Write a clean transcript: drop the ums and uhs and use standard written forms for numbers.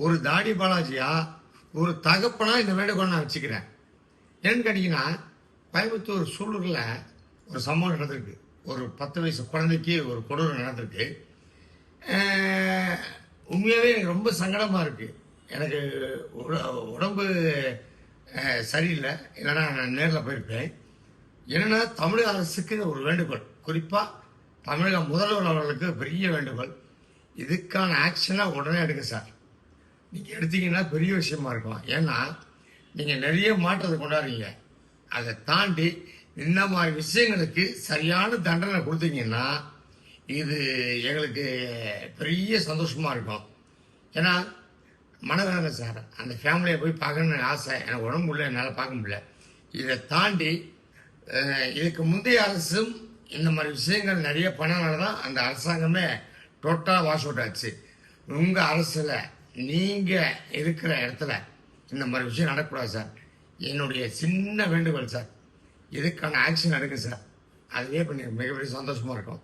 ஒரு தாடி பாலாஜியா ஒரு தகப்பனா இந்த வேண்டுகோள் நான் வச்சுக்கிறேன். ஏன்னு கேட்டீங்கன்னா, கோயம்புத்தூர் சூலூரில் ஒரு சம்பவம் நடந்திருக்கு. ஒரு 10 வயசு குழந்தைக்கு ஒரு கொடூரம் நடந்திருக்கு. உண்மையாகவே எனக்கு ரொம்ப சங்கடமாக இருக்குது. எனக்கு உடம்பு சரியில்லை, இல்லைன்னா நான் நேரில் போயிருப்பேன். என்னென்னா, தமிழக அரசுக்கு ஒரு வேண்டுகோள், குறிப்பாக தமிழக முதல்வர் அவர்களுக்கு பெரிய வேண்டுகோள். இதுக்கான ஆக்ஷனை உடனே எடுங்க சார். நீங்கள் எடுத்தீங்கன்னா பெரிய விஷயமா இருக்கும். ஏன்னா நீங்கள் நிறைய மாற்றத்தை கொண்டாடுறீங்க. அதை தாண்டி இந்த மாதிரி விஷயங்களுக்கு சரியான தண்டனை கொடுத்தீங்கன்னா இது எங்களுக்கு பெரிய சந்தோஷமாக இருக்கும். ஏன்னா மனவேதனை சார், அந்த ஃபேமிலியை போய் பார்க்கணுன்னு ஆசை. எனக்கு உடம்பு முடியல, என்னால் பார்க்க முடியல. இதை தாண்டி இதுக்கு முந்தைய அரசும் இந்த மாதிரி விஷயங்கள் நிறைய பண்ணனால தான் அந்த அரசாங்கமே டோட்டலாக வாஷ் அவுட் ஆச்சு. உங்கள் அரசில் நீங்கள் இருக்கிற இடத்துல இந்த மாதிரி விஷயம் நடக்கக்கூடாது சார். என்னுடைய சின்ன வேண்டுகோள் சார், இதுக்கான ஆக்ஷன் எடுங்க சார். அதுவே பண்ணி மிகப்பெரிய சந்தோஷமாக இருக்கும்.